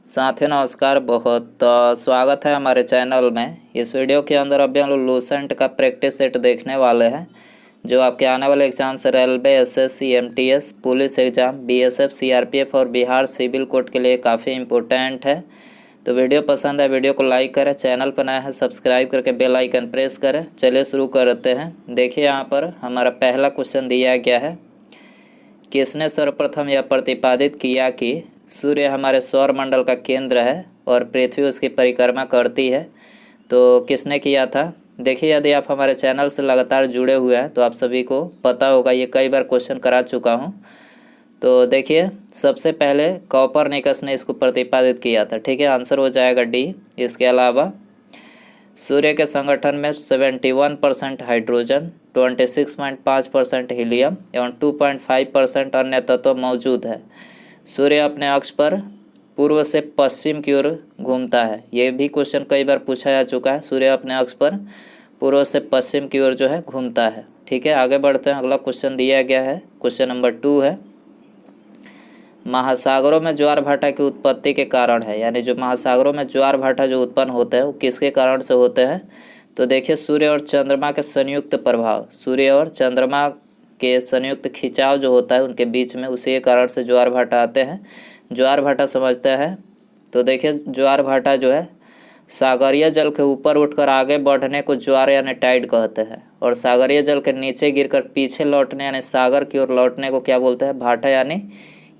साथियों नमस्कार। बहुत स्वागत है हमारे चैनल में। इस वीडियो के अंदर अभी हम लोग लूसेंट का प्रैक्टिस सेट देखने वाले हैं, जो आपके आने वाले एग्जाम से railway, SSC, MTS, police exam, BSF, CRPF और बिहार सिविल कोड के लिए काफ़ी इम्पोर्टेंट है। तो वीडियो पसंद है वीडियो को लाइक करें, चैनल पर नया है सब्सक्राइब करके बेल आइकन प्रेस करें। चलिए शुरू करते हैं। देखिए यहाँ पर हमारा पहला क्वेश्चन दिया गया है, किसने सर्वप्रथम यह प्रतिपादित किया कि सूर्य हमारे सौर मंडल का केंद्र है और पृथ्वी उसकी परिक्रमा करती है। तो किसने किया था? देखिए, यदि आप हमारे चैनल से लगातार जुड़े हुए हैं तो आप सभी को पता होगा, ये कई बार क्वेश्चन करा चुका हूँ। तो देखिए, सबसे पहले कॉपरनिकस ने इसको प्रतिपादित किया था। ठीक है, आंसर हो जाएगा डी। इसके अलावा सूर्य के संगठन में 71% हाइड्रोजन, 26.5% हीलियम एवं 2.5% अन्य तत्व मौजूद है। सूर्य अपने अक्ष पर पूर्व से पश्चिम की ओर घूमता है। ये भी क्वेश्चन कई बार पूछा जा चुका है। सूर्य अपने अक्ष पर पूर्व से पश्चिम की ओर जो है घूमता है। ठीक है, आगे बढ़ते हैं। अगला क्वेश्चन दिया गया है, क्वेश्चन नंबर 2 है, महासागरों में ज्वार भाटा की उत्पत्ति के कारण है। यानी जो महासागरों में ज्वार भाटा जो उत्पन्न होते हैं वो किसके कारण से होते हैं? तो देखिए, सूर्य और चंद्रमा के संयुक्त प्रभाव, सूर्य और चंद्रमा के संयुक्त खिंचाव जो होता है उनके बीच में, उसी के कारण से ज्वार भाटा आते हैं। ज्वार भाटा समझते हैं। तो देखिए, ज्वार भाटा जो है सागरीय जल के ऊपर उठकर आगे बढ़ने को ज्वार यानी टाइड कहते हैं, और सागरीय जल के नीचे गिरकर पीछे लौटने यानी सागर की ओर लौटने को क्या बोलते हैं? भाटा यानी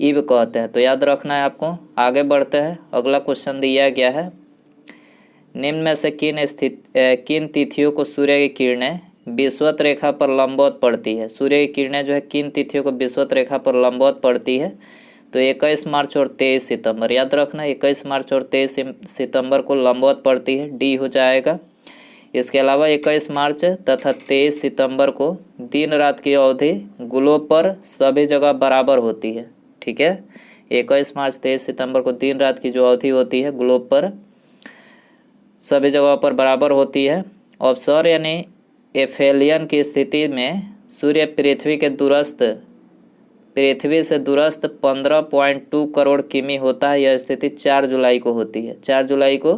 ईब कहते हैं। तो याद रखना है आपको। आगे बढ़ते हैं। अगला क्वेश्चन दिया गया है, निम्न में से किन तिथियों को सूर्य की किरणें विषुवत रेखा पर लंबवत पड़ती है? सूर्य की किरणें जो है किन तिथियों को विषुवत रेखा पर लंबवत पड़ती है? तो 21 मार्च और 23 सितंबर। याद रखना, 21 मार्च और 23 सितंबर को लंबवत पड़ती है। डी हो जाएगा। इसके अलावा 21 मार्च तथा 23 सितंबर को दिन रात की अवधि ग्लोब पर सभी जगह बराबर होती है। ठीक है, 21 मार्च 23 सितंबर को दिन रात की जो अवधि होती है ग्लोब पर सभी जगह पर बराबर होती है। ऑब्सर्वर यानी एफेलियन की स्थिति में सूर्य पृथ्वी से दूरस्थ 15.2 करोड़ किमी होता है। यह स्थिति 4 जुलाई को होती है। 4 जुलाई को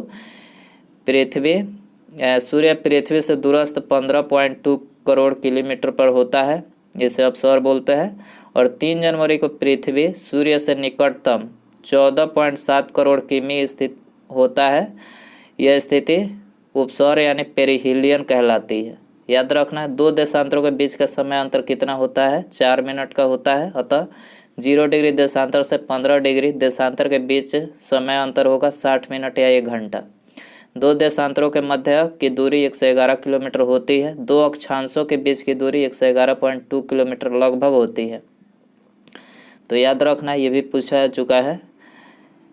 सूर्य पृथ्वी से दूरस्थ 15.2 करोड़ किलोमीटर पर होता है, इसे ऑब्सर्वर बोलते हैं। और 3 जनवरी को पृथ्वी सूर्य से निकटतम 14.7 करोड़ किमी स्थित होता है। यह स्थिति उपसौर यानी पेरिहिलियन कहलाती है। याद रखना है, 2 देशांतरों के बीच का समय अंतर कितना होता है? 4 मिनट का होता है। अतः 0 डिग्री देशांतर से 15 डिग्री देशांतर के बीच समय अंतर होगा 60 मिनट या 1 घंटा। 2 देशांतरों के मध्य की दूरी 111 किलोमीटर होती है। 2 अक्षांशों के बीच की दूरी 111.2 किलोमीटर लगभग होती है। तो याद रखना, ये भी पूछा जा चुका है।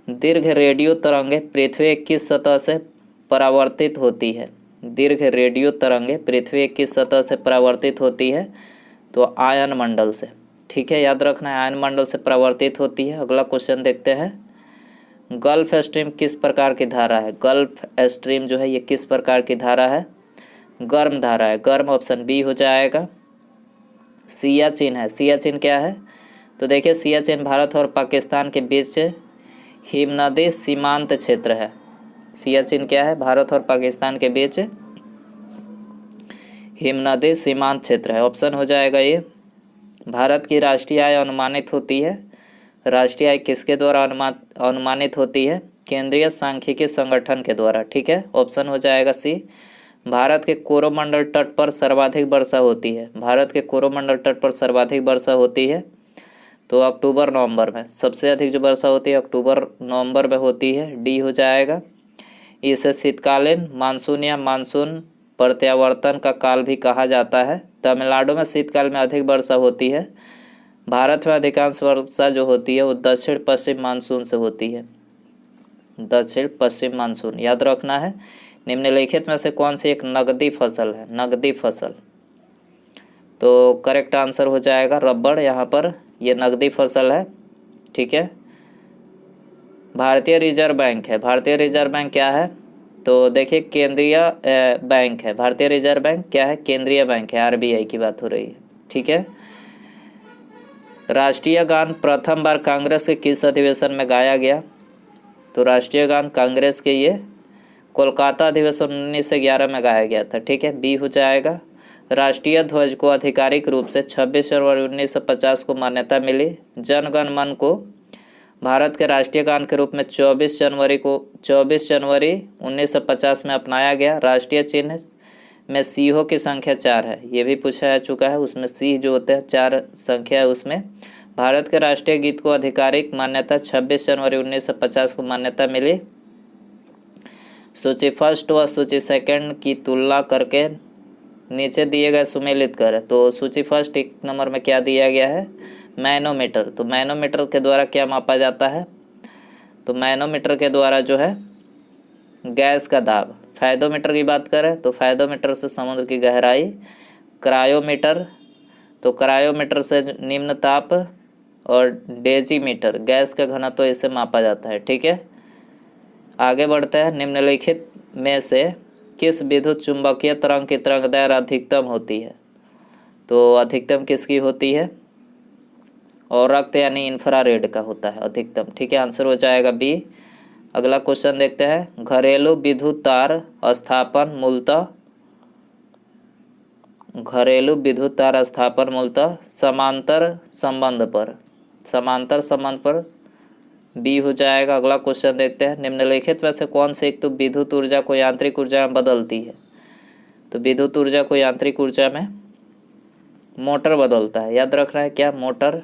दीर्घ रेडियो तरंगें पृथ्वी की किस सतह से परावर्तित होती है? दीर्घ रेडियो तरंगें पृथ्वी की किस सतह से परावर्तित होती है? तो आयन मंडल से। ठीक है, याद रखना है, आयन मंडल से परावर्तित होती है। अगला क्वेश्चन देखते हैं, गल्फ स्ट्रीम किस प्रकार की धारा है? गल्फ स्ट्रीम जो है ये किस प्रकार की धारा है? गर्म धारा है। गर्म ऑप्शन बी हो जाएगा। सियाचिन है। सियाचिन क्या है? तो देखिए, सियाचिन भारत और पाकिस्तान के बीच हिमनदी सीमांत क्षेत्र है। सियाचिन क्या है? भारत और पाकिस्तान के बीच हिमनदी सीमांत क्षेत्र है। ऑप्शन हो जाएगा ये। भारत की राष्ट्रीय आय अनुमानित होती है। राष्ट्रीय आय किसके द्वारा अनुमानित होती है? केंद्रीय सांख्यिकी संगठन के द्वारा। ठीक है, ऑप्शन हो जाएगा सी। भारत के कोरोमंडल तट पर सर्वाधिक वर्षा होती है। भारत के कोरोमंडल तट पर सर्वाधिक वर्षा होती है तो अक्टूबर नवंबर में। सबसे अधिक जो वर्षा होती है अक्टूबर नवंबर में होती है। डी हो जाएगा। इसे शीतकालीन मानसून या मानसून प्रत्यावर्तन का काल भी कहा जाता है। तमिलनाडु में शीतकाल में अधिक वर्षा होती है। भारत में अधिकांश वर्षा जो होती है वो दक्षिण पश्चिम मानसून से होती है। दक्षिण पश्चिम मानसून। याद रखना है, निम्नलिखित में से कौन सी एक नकदी फसल है? नकदी फसल। तो करेक्ट आंसर हो जाएगा रबड़। यहाँ पर ये नकदी फसल है। ठीक है, भारतीय रिजर्व बैंक है। भारतीय रिजर्व बैंक क्या है? तो देखिए, केंद्रीय बैंक है। भारतीय रिजर्व बैंक क्या है? केंद्रीय बैंक है। आरबीआई की बात हो रही है। ठीक है, राष्ट्रीय गान प्रथम बार कांग्रेस के किस अधिवेशन में गाया गया? तो राष्ट्रीय गान कांग्रेस के ये कोलकाता अधिवेशन 1911 में गाया गया था। ठीक है, बी हो जाएगा। राष्ट्रीय ध्वज को आधिकारिक रूप से 26 जनवरी 1950 को मान्यता मिली। जन गण मन को भारत के राष्ट्रीय गान के रूप में 24 जनवरी 1950 में अपनाया गया। राष्ट्रीय चिन्ह में सिंहों की संख्या 4 है, ये भी पूछा जा चुका है। उसमें सिंह जो होते हैं 4 संख्या है उसमें। भारत के राष्ट्रीय गीत को आधिकारिक मान्यता 26 जनवरी 1950 को मान्यता मिली। सूची फर्स्ट व सूची सेकंड की तुलना करके नीचे दिए गए सुमेलित करें। तो सूची फर्स्ट 1 नंबर में क्या दिया गया है, मैनोमीटर। तो मैनोमीटर के द्वारा क्या मापा जाता है, तो मैनोमीटर के द्वारा जो है गैस का दाब। फायदोमीटर की बात करें तो फायदोमीटर से समुद्र की गहराई। क्रायोमीटर, तो क्रायोमीटर से निम्न ताप। और डेजीमीटर गैस का घनत्व इसे मापा जाता है। ठीक है, आगे बढ़ते हैं। निम्नलिखित में से किस विद्युत चुंबकीय तरंग की तरंगदैर्घ्य अधिकतम होती है, तो अधिकतम किसकी होती है, और रक्त यानी इंफ्रारेड का होता है अधिकतम। ठीक है, आंसर हो जाएगा बी। अगला क्वेश्चन देखते हैं। घरेलू विद्युत तार स्थापन मूलतः समांतर संबंध पर बी हो जाएगा। अगला क्वेश्चन देखते हैं। निम्नलिखित में से कौन से एक तो विद्युत ऊर्जा को यांत्रिक ऊर्जा में बदलती है, तो विद्युत ऊर्जा को यांत्रिक ऊर्जा में मोटर बदलता है। याद रखना है क्या, मोटर।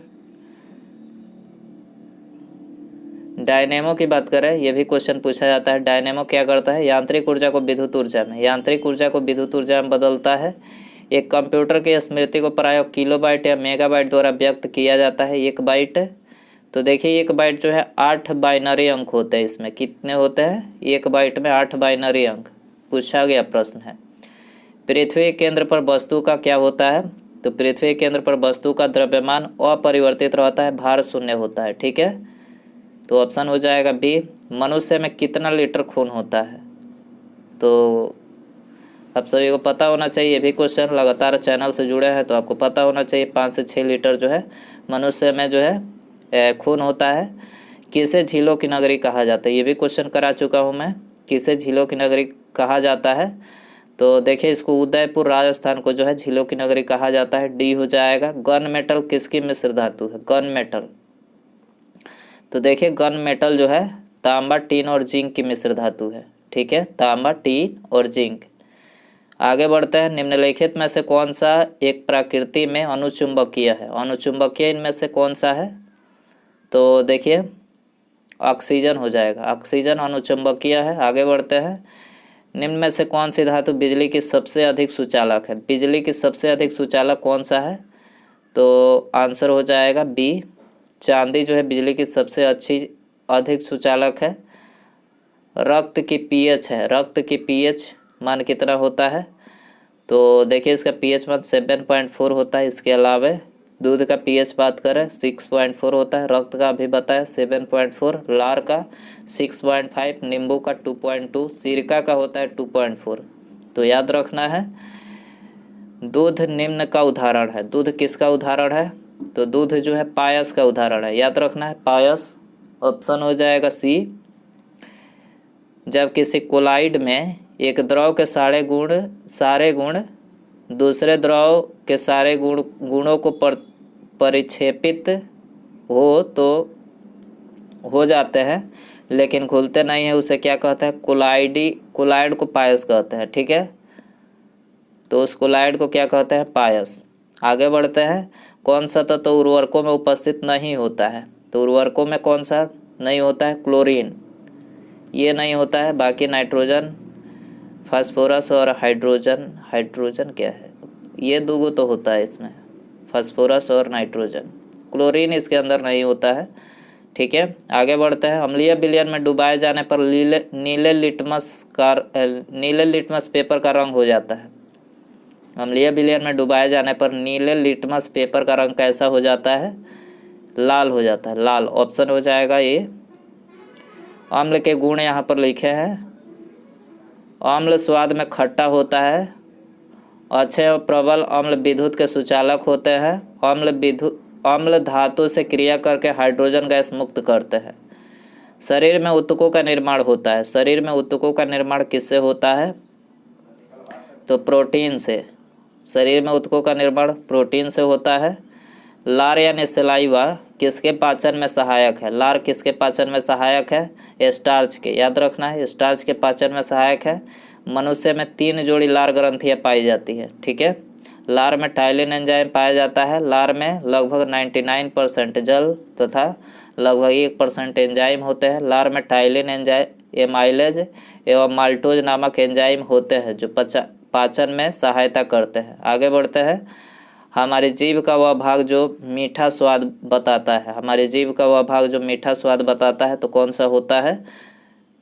डायनेमो की बात करें, यह भी क्वेश्चन पूछा जाता है। डायनेमो क्या करता है, यांत्रिक ऊर्जा को विद्युत ऊर्जा में बदलता है। एक कंप्यूटर की स्मृति को प्रायः किलोबाइट या मेगाबाइट द्वारा व्यक्त किया जाता है। 1 बाइट, तो देखिए 1 बाइट जो है 8 बाइनरी अंक होते हैं। इसमें कितने होते हैं, 1 बाइट में 8 बाइनरी अंक पूछा गया प्रश्न है। पृथ्वी केंद्र पर वस्तु का क्या होता है, तो पृथ्वी केंद्र पर वस्तु का द्रव्यमान अपरिवर्तित रहता है, भार शून्य होता है। ठीक है, तो ऑप्शन हो जाएगा बी। मनुष्य में कितना लीटर खून होता है, तो आप सभी को पता होना चाहिए। ये भी क्वेश्चन लगातार चैनल से जुड़े हैं तो आपको पता होना चाहिए। 5 से 6 लीटर जो है मनुष्य में जो है खून होता है। किसे झीलों की नगरी कहा जाता है, ये भी क्वेश्चन करा चुका हूँ मैं। किसे झीलों की नगरी कहा जाता है, तो देखिए इसको उदयपुर राजस्थान को जो है झीलों की नगरी कहा जाता है। डी हो जाएगा। गन मेटल किसकी मिश्र धातु है, गन मेटल, तो देखिए गन मेटल जो है तांबा, टीन और जिंक की मिश्र धातु है। ठीक है, तांबा, टीन और जिंक। आगे बढ़ते हैं। निम्नलिखित में से कौन सा एक प्रकृति में अनुचुंबकीय है, अनुचुंबकीय इनमें से कौन सा है, तो देखिए ऑक्सीजन हो जाएगा। ऑक्सीजन अनुचुंबकीय है। आगे बढ़ते हैं। निम्न में से कौन सी धातु बिजली की सबसे अधिक सुचालक है, बिजली की सबसे अधिक सुचालक कौन सा है, तो आंसर हो जाएगा बी। चांदी जो है बिजली की सबसे अधिक सुचालक है। रक्त की पीएच है, रक्त की पीएच मान कितना होता है, तो देखिए इसका पीएच मान 7.4 होता है। इसके अलावा दूध का पीएच बात करें 6.4 होता है। रक्त का अभी बताया 7.4, लार का 6.5, नींबू का 2.2, सिरका का होता है 2.4। तो याद रखना है। दूध निम्न का उदाहरण है, दूध किसका उदाहरण है, तो दूध जो है पायस का उदाहरण है। याद रखना है पायस, ऑप्शन हो जाएगा सी। जब किसी कोलाइड में एक द्रव के सारे गुण दूसरे द्रव के सारे गुणों को परिक्षेपित हो जाते हैं लेकिन घुलते नहीं है, उसे क्या कहते हैं, कोलाइड को पायस कहते हैं। ठीक है, तो उस कोलाइड को क्या कहते हैं, पायस। आगे बढ़ते हैं। कौन सा तत्व उर्वरकों में उपस्थित नहीं होता है, तो उर्वरकों में कौन सा नहीं होता है, क्लोरीन, ये नहीं होता है। बाकी नाइट्रोजन, फास्फोरस और हाइड्रोजन क्या है, ये दो तो होता है इसमें, फास्फोरस और नाइट्रोजन। क्लोरीन इसके अंदर नहीं होता है। ठीक है, आगे बढ़ते हैं। अम्लीय विलयन में डुबाए जाने पर नीले लिटमस पेपर का रंग हो जाता है। अम्लीय विलयन में डुबाए जाने पर नीले लिटमस पेपर का रंग कैसा हो जाता है, लाल हो जाता है, लाल। ऑप्शन हो जाएगा ये। अम्ल के गुण यहाँ पर लिखे हैं। अम्ल स्वाद में खट्टा होता है। अच्छे और प्रबल अम्ल विद्युत के सुचालक होते हैं। अम्ल धातु से क्रिया करके हाइड्रोजन गैस मुक्त करते हैं। शरीर में ऊतकों का निर्माण होता है। शरीर में ऊतकों का निर्माण किससे होता है? तो प्रोटीन से। शरीर में ऊतकों का निर्माण प्रोटीन से होता है। लार यानी सलाइवा किसके पाचन में सहायक है? लार किसके पाचन में सहायक है? स्टार्च के। याद रखना है, स्टार्च के पाचन में सहायक है। मनुष्य में 3 जोड़ी लार ग्रंथियाँ पाई जाती है। ठीक है, लार में टाइलिन एंजाइम पाया जाता है। लार में लगभग 99% जल तथा लगभग 1% एंजाइम होते हैं। लार में टाइलिन एंजाइम, एमाइलेज एवं माल्टोज नामक एंजाइम होते हैं जो पाचन में सहायता करते हैं। आगे बढ़ते हैं। हमारे जीभ का वह भाग जो मीठा स्वाद बताता है, हमारे जीभ का वह भाग जो मीठा स्वाद बताता है तो कौन सा होता है?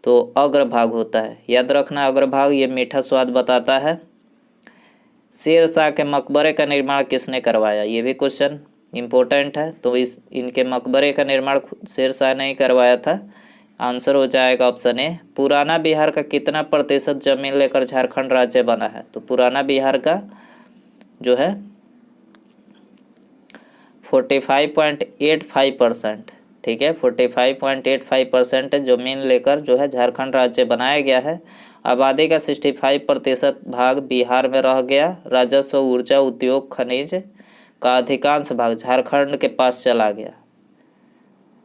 तो अग्रभाग होता है। याद रखना, अग्रभाग ये मीठा स्वाद बताता है। शेरशाह के मकबरे का निर्माण किसने करवाया? ये भी क्वेश्चन इम्पोर्टेंट है। तो इनके मकबरे का निर्माण शेरशाह ने ही करवाया था। आंसर हो जाएगा ऑप्शन ए। पुराना बिहार का कितना प्रतिशत जमीन लेकर झारखंड राज्य बना है? तो पुराना बिहार का जो है 45.85%। ठीक है, 45.85% जमीन लेकर जो है झारखंड राज्य बनाया गया है। आबादी का 65% भाग बिहार में रह गया। राजस्व, ऊर्जा, उद्योग, खनिज का अधिकांश भाग झारखंड के पास चला गया।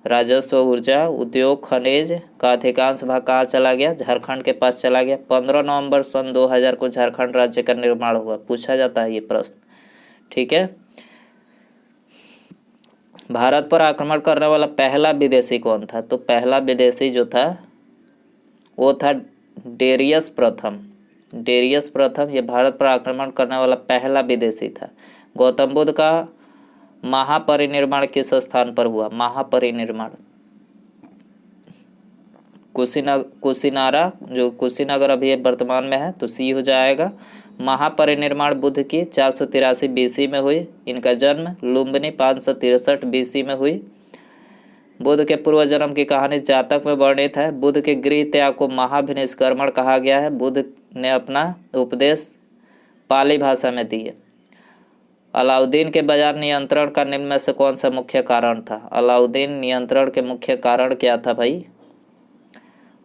राजस्व, ऊर्जा, उद्योग, खनिज का अधिकांश भाग कहाँ चला गया? झारखंड के पास चला गया। 15 नवंबर सन 2000 को झारखंड राज्य का निर्माण हुआ। पूछा जाता है ये प्रश्न। ठीक है, भारत पर आक्रमण करने वाला पहला विदेशी कौन था? तो पहला विदेशी जो था वो था डेरियस प्रथम। डेरियस प्रथम ये भारत पर आक्रमण करने वाला पहला विदेशी था। गौतम बुद्ध का महापरिनिर्वाण किस स्थान पर हुआ? महापरिनिर्वाण कुशीनारा, जो कुशीनगर अभी वर्तमान में है, तो सी हो जाएगा। महापरिनिर्वाण बुद्ध की 483 BC में हुई। इनका जन्म लुम्बिनी 563 BC में हुई। बुद्ध के पूर्व जन्म की कहानी जातक में वर्णित है। बुद्ध के गृह त्याग को महाभिनिष्क्रमण कहा गया है। बुद्ध ने अपना उपदेश पाली भाषा में दिए। अलाउद्दीन के बाजार नियंत्रण का निम्न में से कौन सा मुख्य कारण था? अलाउद्दीन नियंत्रण के मुख्य कारण क्या था भाई?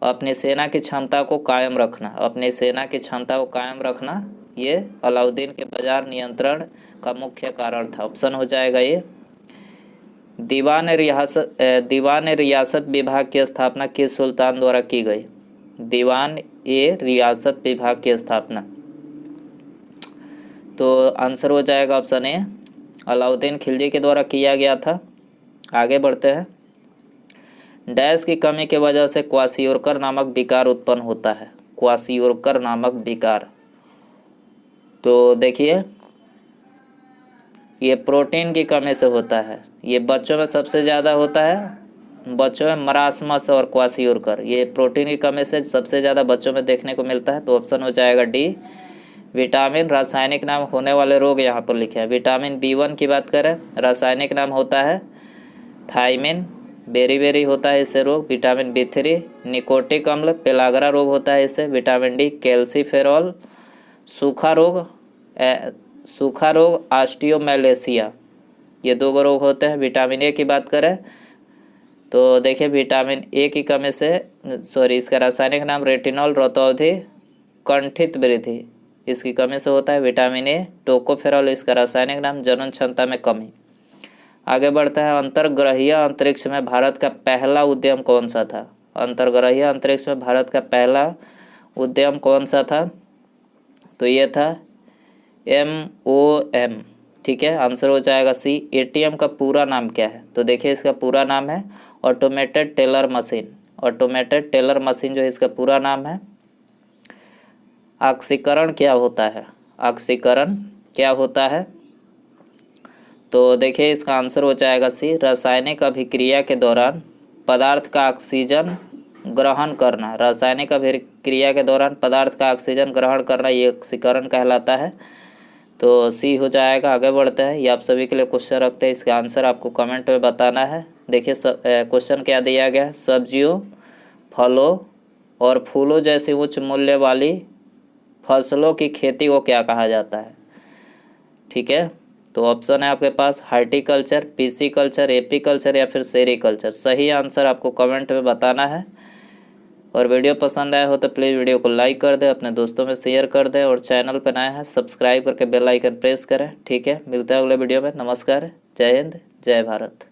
अपनी सेना की क्षमता को कायम रखना। अपनी सेना की क्षमता को कायम रखना ये अलाउद्दीन के बाजार नियंत्रण का मुख्य कारण था। ऑप्शन हो जाएगा ये। दीवान रियासत विभाग की स्थापना किस सुल्तान द्वारा की गई? दीवान ए रियासत विभाग की स्थापना, तो आंसर हो जाएगा ऑप्शन ए, अलाउद्दीन खिलजी के द्वारा किया गया था। आगे बढ़ते हैं। डैश की कमी की वजह से क्वाशियोरकर नामक विकार उत्पन्न होता है। क्वाशियोरकर नामक विकार, तो देखिए ये प्रोटीन की कमी से होता है। ये बच्चों में सबसे ज़्यादा होता है। बच्चों में मरासमस और क्वाशियोरकर, ये प्रोटीन की कमी से सबसे ज़्यादा बच्चों में देखने को मिलता है। तो ऑप्शन हो जाएगा डी। विटामिन रासायनिक नाम होने वाले रोग यहाँ पर लिखे हैं। विटामिन B1 की बात करें, रासायनिक नाम होता है थाइमिन, बेरी होता है इससे रोग। विटामिन B3 निकोटिक अम्ल, पेलाग्रा रोग होता है इससे। विटामिन डी कैल्सीफेरॉल, सूखा रोग ऑस्टियोमैलेशिया, ये 2 रोग होते हैं। विटामिन ए की बात करें तो देखिए विटामिन ए की कमी से इसका रासायनिक नाम रेटिनॉल, रतौंधी, कंठित वृद्धि, इसकी कमी से होता है। विटामिन ए टोकोफेरॉल, इसका रासायनिक नाम जनन क्षमता में कमी। आगे बढ़ता है। अंतर्ग्रहीय अंतरिक्ष में भारत का पहला उद्यम कौन सा था? अंतर्ग्रहीय अंतरिक्ष में भारत का पहला उद्यम कौन सा था? तो ये था MOM। ठीक है, आंसर हो जाएगा सी। ATM का पूरा नाम क्या है? तो देखिए इसका पूरा नाम है automated teller machine. Automated teller machine जो है इसका पूरा नाम है। ऑक्सीकरण क्या होता है? ऑक्सीकरण क्या होता है? तो देखिए इसका आंसर हो जाएगा सी। रासायनिक अभिक्रिया के दौरान पदार्थ का ऑक्सीजन ग्रहण करना। रासायनिक अभिक्रिया के दौरान पदार्थ का ऑक्सीजन ग्रहण करना ये ऑक्सीकरण कहलाता है। तो सी हो जाएगा। आगे बढ़ते हैं। ये आप सभी के लिए क्वेश्चन रखते हैं, इसका आंसर आपको कमेंट में बताना है। देखिए क्वेश्चन क्या दिया गया है। सब्जियों, फलों और फूलों जैसी उच्च मूल्य वाली फसलों की खेती को क्या कहा जाता है? ठीक है, तो ऑप्शन है आपके पास हार्टिकल्चर, पिसिकल्चर, एपीकल्चर या फिर सेरीकल्चर। सही आंसर आपको कमेंट में बताना है। और वीडियो पसंद आया हो तो प्लीज़ वीडियो को लाइक कर दें, अपने दोस्तों में शेयर कर दें और चैनल पर नए हैं सब्सक्राइब करके बेल आइकन प्रेस करें। ठीक है, मिलते हैं अगले वीडियो में। नमस्कार, जय हिंद, जय भारत।